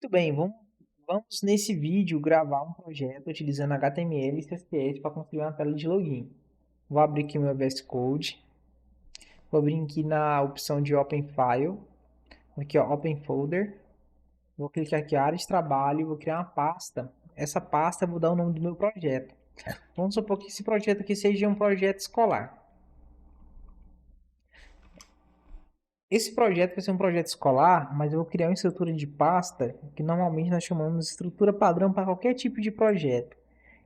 Muito bem, vamos nesse vídeo gravar um projeto utilizando HTML e CSS para construir uma tela de login. Vou abrir aqui o meu VS Code, vou abrir aqui na opção de Open File, aqui ó, Open Folder, vou clicar aqui área de trabalho, vou criar uma pasta. Essa pasta eu vou dar o nome do meu projeto. Vamos supor que esse projeto aqui seja um projeto escolar. Esse projeto vai ser um projeto escolar, mas eu vou criar uma estrutura de pasta que normalmente nós chamamos de estrutura padrão para qualquer tipo de projeto.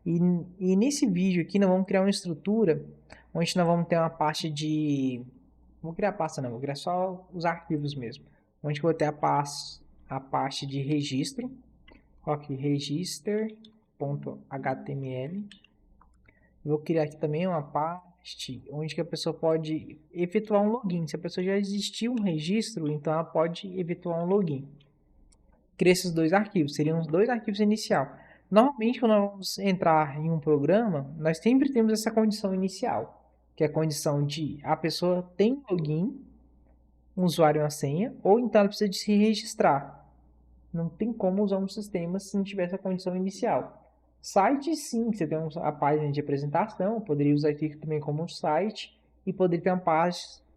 E, e nesse vídeo aqui nós vamos criar uma estrutura onde nós vamos ter uma parte de... Vou criar pasta não, vou criar só os arquivos mesmo. Onde eu vou ter a parte de registro. Aqui, register.html. Vou criar aqui também uma parte onde que a pessoa pode efetuar um login. Se a pessoa já existiu um registro, então ela pode efetuar um login. Criar esses dois arquivos, seriam os dois arquivos inicial. Normalmente, quando nós vamos entrar em um programa, nós sempre temos essa condição inicial, que é a condição de a pessoa tem um login, um usuário e uma senha, ou então ela precisa de se registrar. Não tem como usar um sistema se não tiver essa condição inicial. Site, sim, você tem a página de apresentação, poderia usar aqui também como um site e poderia ter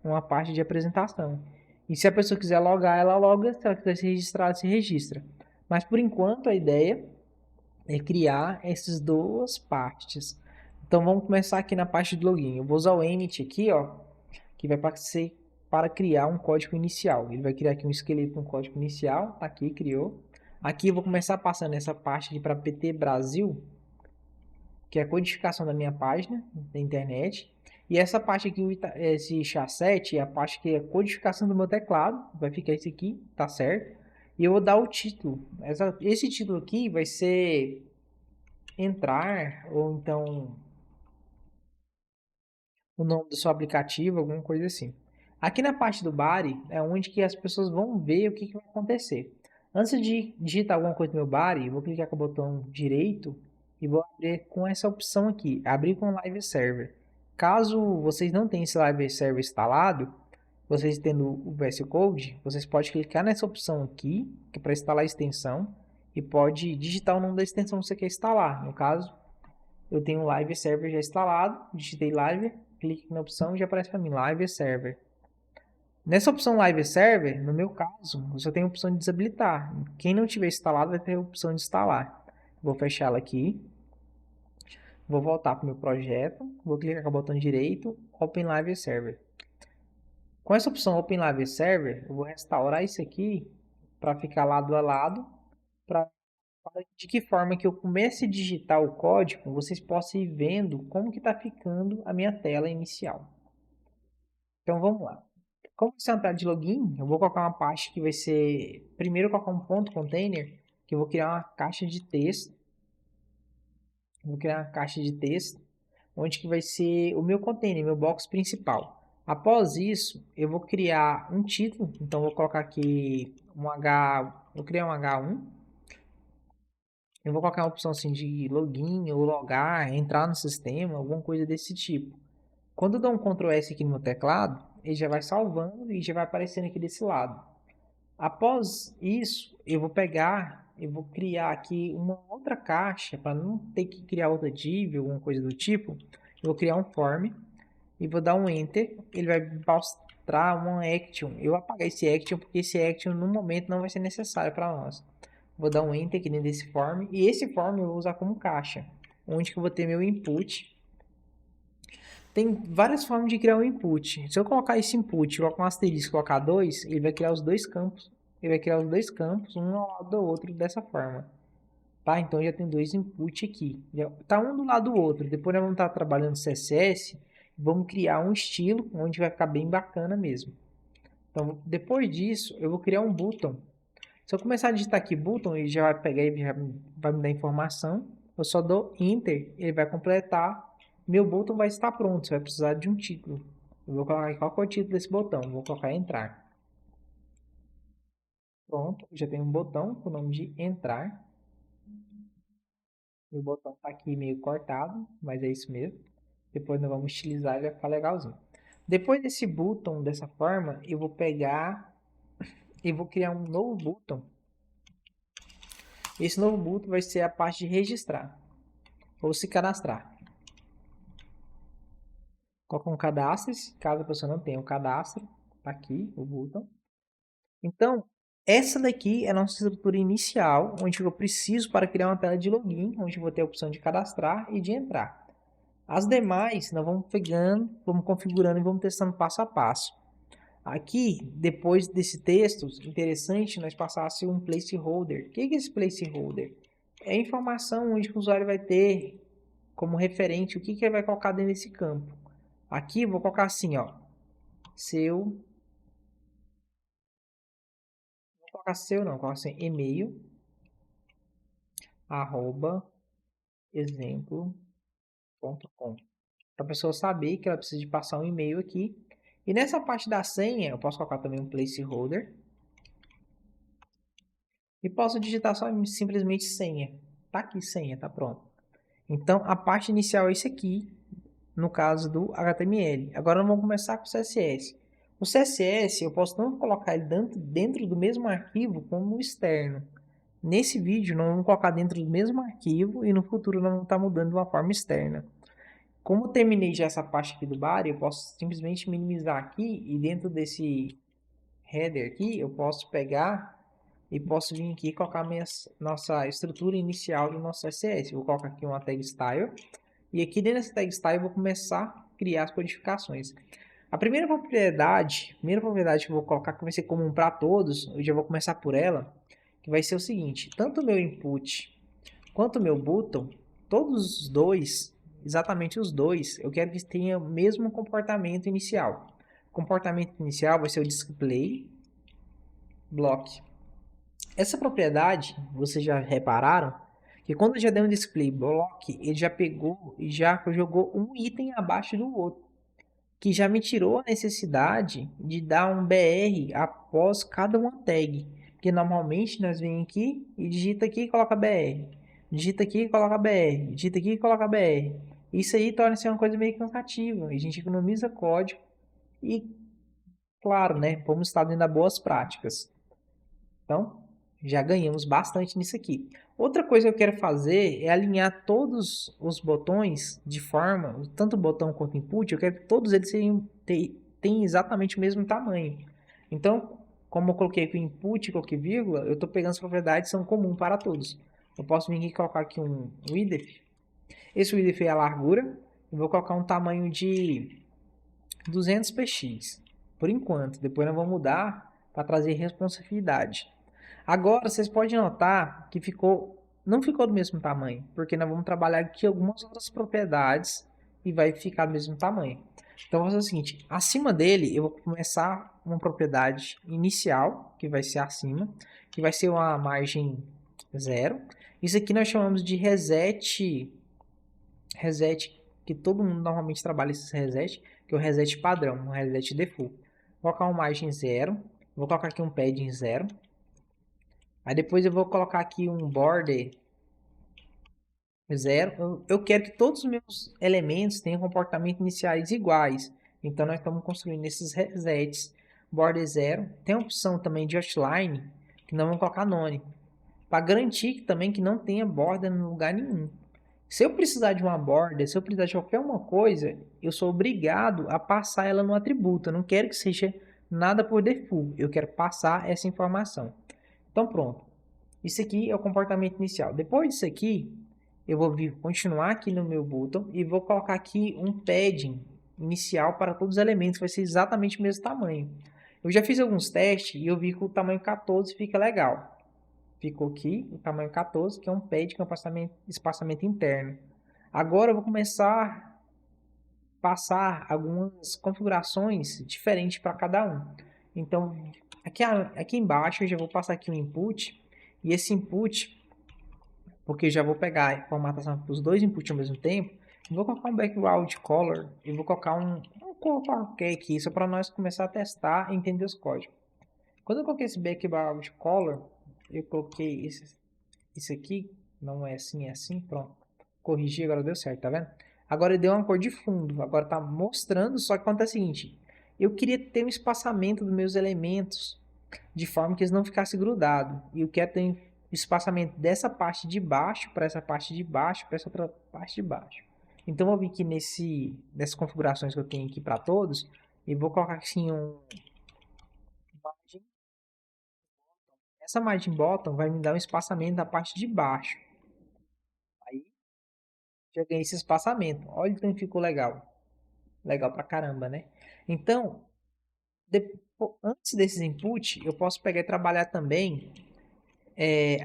uma parte de apresentação. E se a pessoa quiser logar, ela loga, se ela quiser se registrar, ela se registra. Mas por enquanto a ideia é criar essas duas partes. Então vamos começar aqui na parte do login. Eu vou usar o init aqui, ó, que vai ser para criar um código inicial. Ele vai criar aqui um esqueleto com um código inicial. Aqui criou. Aqui eu vou começar passando essa parte para PT Brasil, que é a codificação da minha página da internet. E essa parte aqui, esse chasset, é a parte que é a codificação do meu teclado. Vai ficar esse aqui, tá certo? E eu vou dar o título. Esse título aqui vai ser entrar, ou então o nome do seu aplicativo, alguma coisa assim. Aqui na parte do body é onde que as pessoas vão ver o que, que vai acontecer. Antes de digitar alguma coisa no meu body, eu vou clicar com o botão direito e vou abrir com essa opção aqui, abrir com Live Server. Caso vocês não tenham esse Live Server instalado, vocês tendo o VS Code, vocês podem clicar nessa opção aqui, que é para instalar a extensão, e pode digitar o nome da extensão que você quer instalar. No caso, eu tenho o Live Server já instalado, digitei Live, clique na opção e já aparece para mim, Live Server. Nessa opção Live Server, no meu caso, você tem a opção de desabilitar. Quem não tiver instalado vai ter a opção de instalar. Vou fechar ela aqui. Vou voltar para o meu projeto. Vou clicar com o botão direito, Open Live Server. Com essa opção Open Live Server, eu vou restaurar isso aqui para ficar lado a lado, para de que forma que eu comece a digitar o código, vocês possam ir vendo como que está ficando a minha tela inicial. Então vamos lá. Como você entrar de login, eu vou colocar uma parte que vai ser... Primeiro eu vou colocar um ponto container, que eu vou criar uma caixa de texto. Vou criar uma caixa de texto, onde que vai ser o meu container, meu box principal. Após isso, eu vou criar um título. Então vou colocar aqui vou criar um H1. Eu vou colocar uma opção assim de login ou logar, entrar no sistema, alguma coisa desse tipo. Quando eu dou um Ctrl S aqui no meu teclado, ele já vai salvando e já vai aparecendo aqui desse lado. Após isso, eu vou criar aqui uma outra caixa, para não ter que criar outra div, alguma coisa do tipo. Eu vou criar um form e vou dar um Enter, ele vai mostrar uma action. Eu vou apagar esse action, porque esse action no momento não vai ser necessário para nós. Vou dar um Enter aqui dentro desse form, e esse form eu vou usar como caixa, onde que eu vou ter meu input. Tem várias formas de criar um input. Se eu colocar esse input, colocar um asterisco, colocar 2, ele vai criar os dois campos. Ele vai criar os dois campos, um ao lado do outro, dessa forma. Tá? Então já tem dois inputs aqui. Tá um do lado do outro. Depois nós vamos estar trabalhando CSS. Vamos criar um estilo, onde vai ficar bem bacana mesmo. Então, depois disso, eu vou criar um button. Se eu começar a digitar aqui button, ele já vai pegar e já vai me dar informação. Eu só dou Enter, ele vai completar. Meu botão vai estar pronto, você vai precisar de um título. Eu vou colocar aqui qual é o título desse botão. Vou colocar entrar. Pronto, já tem um botão com o nome de entrar. O botão está aqui meio cortado, mas é isso mesmo. Depois nós vamos estilizar e vai ficar legalzinho. Depois desse botão, dessa forma, eu vou pegar e vou criar um novo botão. Esse novo button vai ser a parte de registrar ou se cadastrar. Coloca um cadastro, caso a pessoa não tenha o cadastro, tá aqui o botão. Então, essa daqui é a nossa estrutura inicial, onde eu preciso para criar uma tela de login, onde eu vou ter a opção de cadastrar e de entrar. As demais, nós vamos pegando, vamos configurando e vamos testando passo a passo. Aqui, depois desse texto, interessante nós passasse um placeholder. O que é esse placeholder? É a informação onde o usuário vai ter como referente o que ele vai colocar dentro desse campo. Aqui, vou colocar assim, ó, vou colocar seu não, vou colocar assim, e-mail, @exemplo.com, para a pessoa saber que ela precisa de passar um e-mail aqui. E nessa parte da senha, eu posso colocar também um placeholder. E posso digitar só simplesmente senha. Tá aqui senha, tá pronto. Então, a parte inicial é esse aqui, no caso do HTML. Agora vamos começar com o CSS. O CSS eu posso não colocar ele dentro do mesmo arquivo como externo. Nesse vídeo nós vamos colocar dentro do mesmo arquivo e no futuro nós vamos estar mudando de uma forma externa. Como eu terminei já essa parte aqui do body, eu posso simplesmente minimizar aqui e dentro desse header aqui eu posso pegar e posso vir aqui e colocar nossa estrutura inicial do nosso CSS. Vou colocar aqui uma tag style e aqui dentro dessa tag style eu vou começar a criar as codificações. A primeira propriedade que eu vou colocar, que vai ser comum para todos, eu já vou começar por ela, que vai ser o seguinte: tanto o meu input quanto o meu button, todos os dois, exatamente os dois, eu quero que tenha o mesmo comportamento inicial. O comportamento inicial vai ser o display block. Essa propriedade, vocês já repararam, que quando eu já dei um display block, ele já pegou e já jogou um item abaixo do outro, que já me tirou a necessidade de dar um BR após cada uma tag, que normalmente nós vem aqui e digita aqui e coloca BR, digita aqui e coloca BR, digita aqui e coloca BR. Isso aí torna-se uma coisa meio cansativa, a gente economiza código e, claro, né, vamos estar dentro das boas práticas. Então, já ganhamos bastante nisso aqui. Outra coisa que eu quero fazer é alinhar todos os botões de forma, tanto o botão quanto o input, eu quero que todos eles tenham exatamente o mesmo tamanho. Então, como eu coloquei aqui o input e coloquei vírgula, eu estou pegando as propriedades que são comuns para todos. Eu posso vir aqui e colocar aqui um width. Esse width é a largura. Eu vou colocar um tamanho de 200 px. Por enquanto. Depois nós vamos mudar para trazer responsividade. Agora, vocês podem notar que não ficou do mesmo tamanho, porque nós vamos trabalhar aqui algumas outras propriedades e vai ficar do mesmo tamanho. Então, vou fazer o seguinte, acima dele eu vou começar uma propriedade inicial, que vai ser acima, que vai ser uma margem 0. Isso aqui nós chamamos de reset, que todo mundo normalmente trabalha esse reset, que é o reset padrão, um reset default. Vou colocar uma margem 0, vou colocar aqui um padding 0. Aí depois eu vou colocar aqui um border 0. Eu quero que todos os meus elementos tenham comportamentos iniciais iguais. Então nós estamos construindo esses resets. Border 0. Tem a opção também de outline, que nós vamos colocar none. Para garantir também que não tenha border em lugar nenhum. Se eu precisar de uma border, se eu precisar de qualquer uma coisa, eu sou obrigado a passar ela no atributo. Eu não quero que seja nada por default. Eu quero passar essa informação. Então pronto, isso aqui é o comportamento inicial. Depois disso aqui, eu vou continuar aqui no meu button e vou colocar aqui um padding inicial para todos os elementos, vai ser exatamente o mesmo tamanho. Eu já fiz alguns testes e eu vi que o tamanho 14 fica legal. Ficou aqui o tamanho 14, que é um padding, que é um espaçamento interno. Agora eu vou começar a passar algumas configurações diferentes para cada um. Então, aqui embaixo eu já vou passar aqui o input, e esse input, porque eu já vou pegar a formatação para os dois inputs ao mesmo tempo, vou colocar um background color e vou colocar um cor qualquer aqui, só para nós começar a testar e entender os códigos. Quando eu coloquei esse background color, eu coloquei isso aqui, não é assim, é assim, pronto. Corrigi, agora deu certo, tá vendo? Agora deu uma cor de fundo, agora tá mostrando, só que acontece o seguinte, eu queria ter um espaçamento dos meus elementos, de forma que eles não ficassem grudados, e eu quero ter espaçamento dessa parte de baixo para essa parte de baixo para essa outra parte de baixo. Então, eu vou vir aqui nessas configurações que eu tenho aqui para todos e vou colocar assim margem. Essa margem bottom vai me dar um espaçamento da parte de baixo. Aí, já ganhei esse espaçamento. Olha como ficou legal. Legal pra caramba, né? Então, antes desses inputs, eu posso pegar e trabalhar também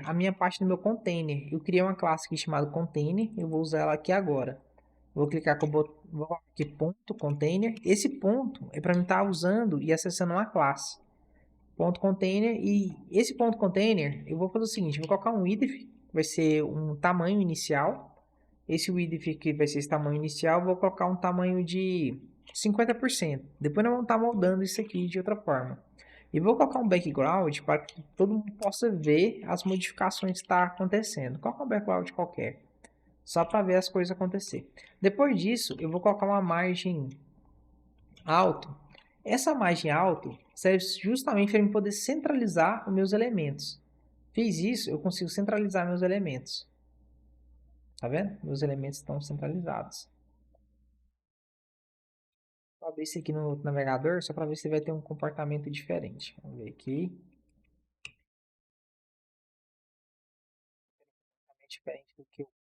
a minha parte do meu container. Eu criei uma classe aqui chamada container, eu vou usar ela aqui agora. Vou clicar com o botão, vou colocar aqui ponto container. Esse ponto é para mim estar usando e acessando uma classe. Ponto container, e esse ponto container, eu vou fazer o seguinte, vou colocar um width, vai ser um tamanho inicial. Esse width aqui vai ser esse tamanho inicial, vou colocar um tamanho de 50%. Depois nós vamos estar moldando isso aqui de outra forma. E vou colocar um background para que todo mundo possa ver as modificações que está acontecendo. Coloca um background qualquer, só para ver as coisas acontecer. Depois disso, eu vou colocar uma margem alto. Essa margem alto serve justamente para eu poder centralizar os meus elementos. Fiz isso, eu consigo centralizar meus elementos. Tá vendo? Meus elementos estão centralizados. Vou abrir isso aqui no navegador, só para ver se vai ter um comportamento diferente. Vamos ver aqui. Diferente do que eu vou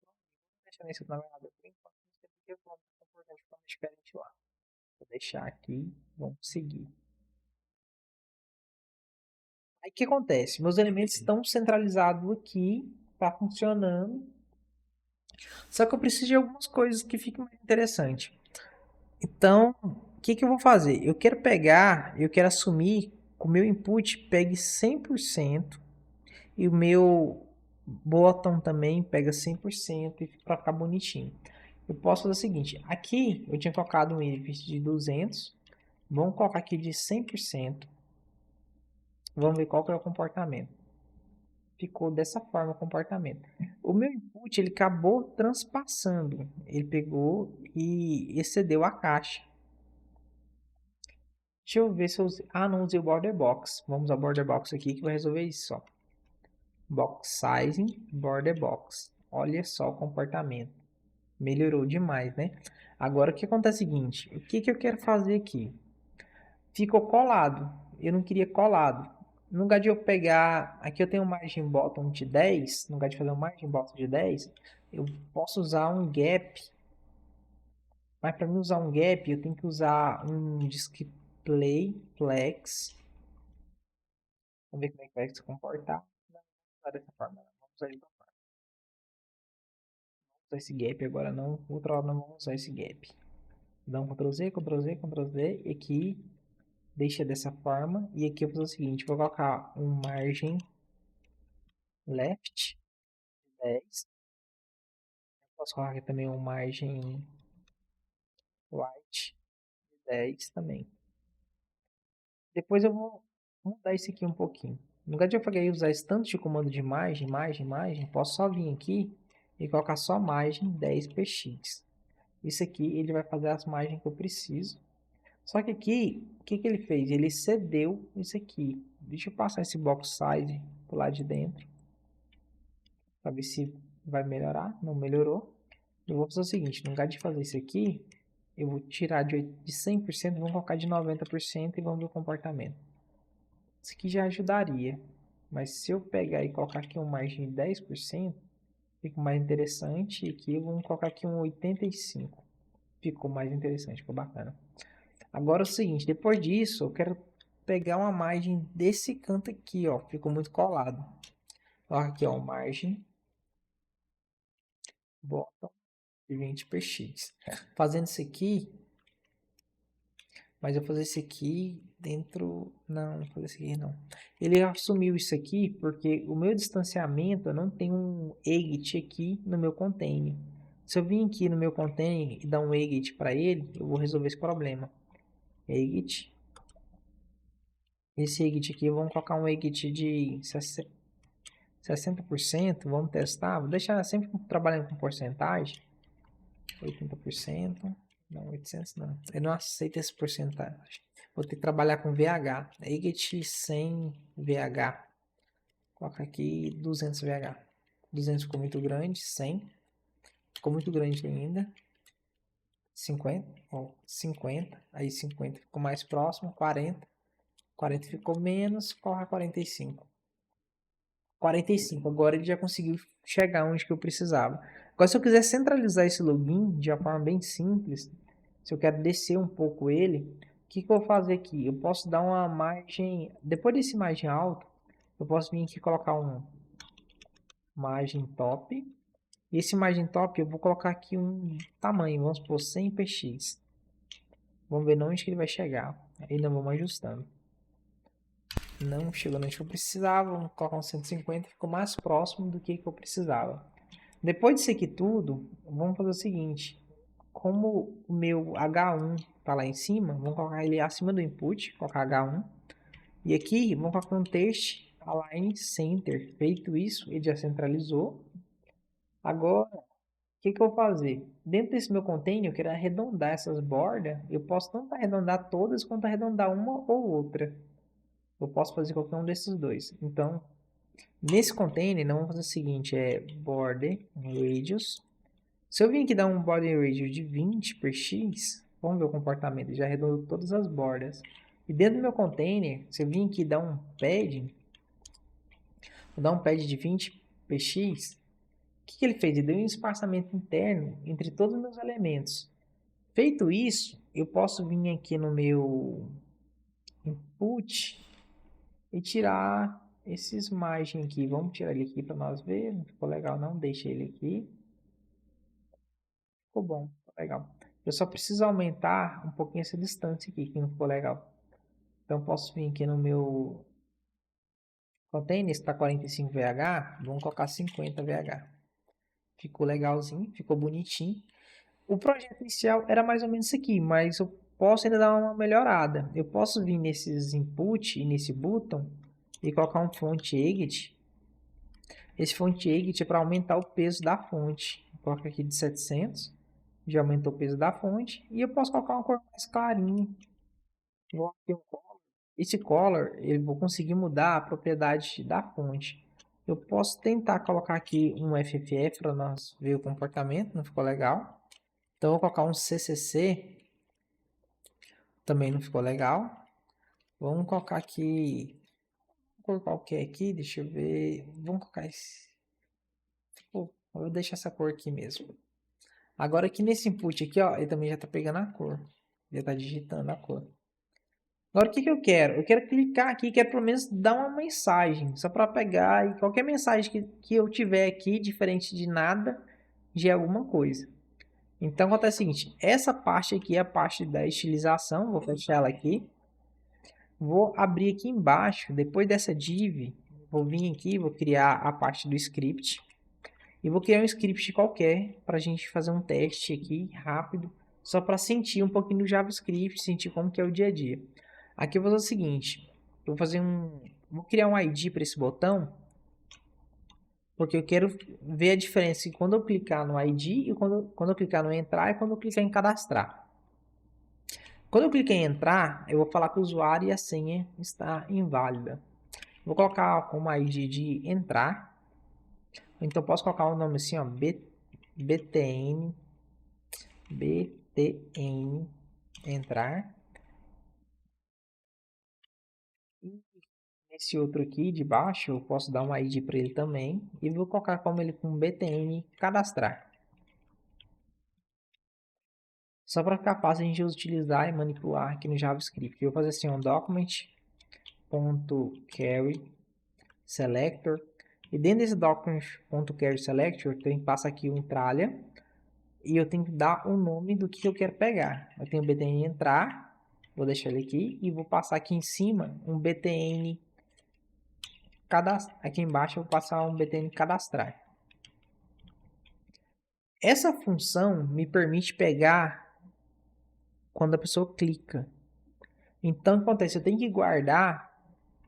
deixar nesse navegador por enquanto, porque eu vou comportar de forma diferente lá. Vou deixar aqui, vamos seguir. Aí o que acontece? Meus elementos estão centralizados aqui, está funcionando. Só que eu preciso de algumas coisas que fiquem mais interessantes. Então, o que eu vou fazer? Eu quero pegar, eu quero assumir que o meu input pegue 100% e o meu bottom também pega 100% para ficar bonitinho. Eu posso fazer o seguinte, aqui eu tinha colocado um width de 200, vamos colocar aqui de 100%, vamos ver qual que é o comportamento. Ficou dessa forma o comportamento. O meu input ele acabou transpassando, ele pegou e excedeu a caixa. Deixa eu ver se eu usei. Ah, não usei o border box. Vamos ao border box aqui que vai resolver isso. Ó. Box sizing, border box. Olha só o comportamento. Melhorou demais, né? Agora o que acontece é o seguinte: o que eu quero fazer aqui? Ficou colado. Eu não queria colado. No lugar de eu pegar. Aqui eu tenho um margin bottom de 10. No lugar de fazer um margin bottom de 10, eu posso usar um gap. Mas para mim usar um gap, eu tenho que usar um display flex. Vamos ver como é que vai se comportar. Não, vamos usar dessa forma. Não. Vamos usar de outra forma. Vamos usar esse gap agora não. Outra hora não vamos usar esse gap. Dá um Ctrl Z, Ctrl Z, Ctrl Z. E aqui deixa dessa forma. E aqui eu vou fazer o seguinte. Vou colocar um margem left 10. Posso colocar aqui também um margem right 10 também. Depois eu vou mudar isso aqui um pouquinho. No lugar de eu pegar e usar esse tanto de comando de margem, posso só vir aqui e colocar só margem 10px. Isso aqui ele vai fazer as margens que eu preciso. Só que aqui, o que ele fez? Ele cedeu isso aqui. Deixa eu passar esse box size pro lado de dentro. Para ver se vai melhorar. Não melhorou. Eu vou fazer o seguinte, no lugar de fazer isso aqui, eu vou tirar de 100%, vamos colocar de 90% e vamos ver o comportamento. Isso aqui já ajudaria. Mas se eu pegar e colocar aqui uma margem de 10%, fica mais interessante. E aqui vamos colocar aqui um 85%. Ficou mais interessante, ficou bacana. Agora é o seguinte, depois disso eu quero pegar uma margem desse canto aqui, ó. Ficou muito colado. Olha aqui, ó, margem. Bottom de 20px. Fazendo isso aqui, mas eu vou fazer isso aqui dentro... Não, vou fazer isso aqui não. Ele assumiu isso aqui porque o meu distanciamento, eu não tenho um exit aqui no meu container. Se eu vir aqui no meu container e dar um exit para ele, eu vou resolver esse problema. Exit. Esse exit aqui, vamos colocar um exit de 60%. Vamos testar. Vou deixar sempre trabalhando com porcentagem. 80%. Não, 800 não. Eu não aceito esse porcentagem. Vou ter que trabalhar com VH. Exit sem VH. Colocar aqui 200 VH. 200 ficou muito grande, 100 ficou muito grande ainda. 50, ó, 50, aí 50 ficou mais próximo, 40, 40 ficou menos, coloca 45. 45, agora ele já conseguiu chegar onde que eu precisava. Agora, se eu quiser centralizar esse login de uma forma bem simples, se eu quero descer um pouco ele, o que que eu vou fazer aqui? Eu posso dar uma margem, depois desse margem alto, eu posso vir aqui e colocar um margem top. E esse margem top eu vou colocar aqui um tamanho, vamos supor 100 px. Vamos ver onde que ele vai chegar. Aí nós vamos ajustando. Não chegou onde eu precisava, vamos colocar um 150, ficou mais próximo do que eu precisava. Depois disso aqui tudo, vamos fazer o seguinte. Como o meu H1 está lá em cima, vamos colocar ele acima do input, colocar H1. E aqui, vamos colocar um teste align center. Feito isso, ele já centralizou. Agora, o que que eu vou fazer? Dentro desse meu container, eu quero arredondar essas bordas. Eu posso tanto arredondar todas, quanto arredondar uma ou outra. Eu posso fazer qualquer um desses dois. Então, nesse container, nós vamos fazer o seguinte, border radius. Se eu vir aqui dar um border radius de 20 por x, vamos ver o comportamento, ele já arredondou todas as bordas. E dentro do meu container, se eu vir aqui dar um padding, vou dar um pad de 20 px, o que ele fez? Ele deu um espaçamento interno entre todos os meus elementos. Feito isso, eu posso vir aqui no meu input e tirar esses margens aqui. Vamos tirar ele aqui para nós ver. Não ficou legal não, deixa ele aqui. Ficou bom, ficou legal. Eu só preciso aumentar um pouquinho essa distância aqui, que não ficou legal. Então posso vir aqui no meu container, está 45 VH, vamos colocar 50 VH. Ficou legalzinho, ficou bonitinho. O projeto inicial era mais ou menos isso aqui, mas eu posso ainda dar uma melhorada. Eu posso vir nesses input e nesse button e colocar um font edit. Esse font edit é para aumentar o peso da fonte. Coloca aqui de 700, já aumentou o peso da fonte. E eu posso colocar uma cor mais clarinha. Esse color, eu vou conseguir mudar a propriedade da fonte. Eu posso tentar colocar aqui um FFF para nós ver o comportamento, não ficou legal. Então, eu vou colocar um CCC, também não ficou legal. Vamos colocar aqui, vou colocar o que aqui, deixa eu ver. Vamos colocar esse. Pô, eu vou deixar essa cor aqui mesmo. Agora aqui nesse input aqui, ó, ele também já está pegando a cor. Já está digitando a cor. Agora o que que eu quero? Eu quero clicar aqui, quero pelo menos dar uma mensagem, só para pegar e qualquer mensagem que eu tiver aqui, diferente de nada, de alguma coisa. Então acontece o seguinte, essa parte aqui é a parte da estilização, vou fechar ela aqui. Vou abrir aqui embaixo, depois dessa div, vou vir aqui, vou criar a parte do script. E vou criar um script qualquer para a gente fazer um teste aqui rápido, só para sentir um pouquinho do JavaScript, sentir como que é o dia a dia. Aqui eu vou fazer o seguinte, eu vou criar um ID para esse botão, porque eu quero ver a diferença quando eu clicar no ID e quando eu clicar no entrar e quando eu clicar em cadastrar. Quando eu clicar em entrar, eu vou falar que o usuário e a senha está inválida. Vou colocar como ID de entrar. Então posso colocar o nome assim, ó, btn entrar. E esse outro aqui de baixo, eu posso dar um ID para ele também. E vou colocar como ele com btn cadastrar. Só para ficar fácil a gente utilizar e manipular aqui no JavaScript. Eu vou fazer assim, um document.carry selector. E dentro desse document.carry selector, tem que passar aqui um tralha. E eu tenho que dar o nome do que eu quero pegar. Eu tenho o btn entrar, vou deixar ele aqui. E vou passar aqui em cima um btn cadastrar. Aqui embaixo eu vou passar um btn cadastrar. Essa função me permite pegar quando a pessoa clica. Então, o que acontece? Eu tenho que guardar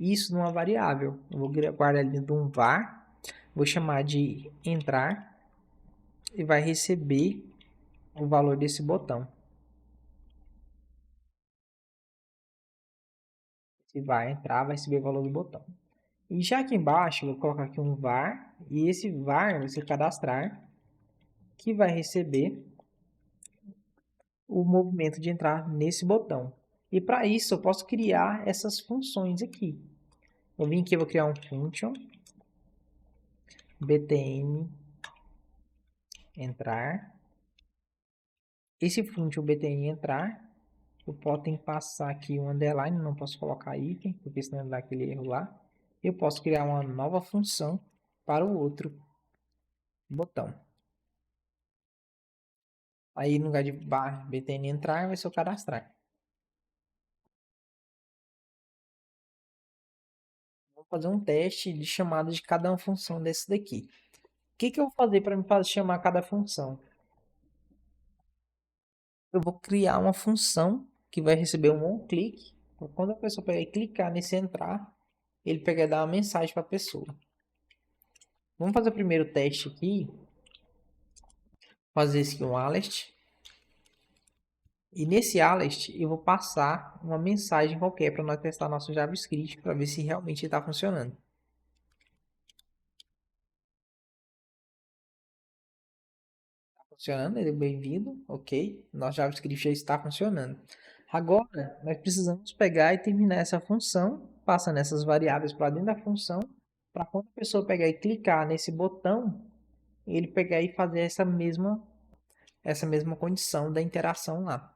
isso numa variável. Eu vou guardar ele dentro de um var. Vou chamar de entrar. E vai receber o valor desse botão. Se vai entrar, vai receber o valor do botão. E já aqui embaixo, eu vou colocar aqui um var, e esse var vai ser cadastrar, que vai receber o movimento de entrar nesse botão. E para isso, eu posso criar essas funções aqui. Eu vim aqui, eu vou criar um function, btn entrar. Esse function btn entrar, eu posso ter que passar aqui um underline, não posso colocar item, porque senão dá aquele erro lá. Eu posso criar uma nova função para o outro botão. Aí no lugar de bar btn entrar, vai ser o cadastrar. Vou fazer um teste de chamada de cada uma função desse daqui. O que eu vou fazer para me fazer chamar cada função? Eu vou criar uma função que vai receber um onClick. Quando a pessoa pegar e clicar nesse entrar, ele pega e dá uma mensagem para a pessoa. Vamos fazer o primeiro teste aqui. Fazer esse aqui um alert. E nesse alert eu vou passar uma mensagem qualquer para nós testar nosso JavaScript para ver se realmente está funcionando. Está funcionando, ele é bem-vindo, ok. Nosso JavaScript já está funcionando. Agora nós precisamos pegar e terminar essa função, passando essas variáveis para dentro da função, para quando a pessoa pegar e clicar nesse botão, ele pegar e fazer essa mesma condição da interação lá.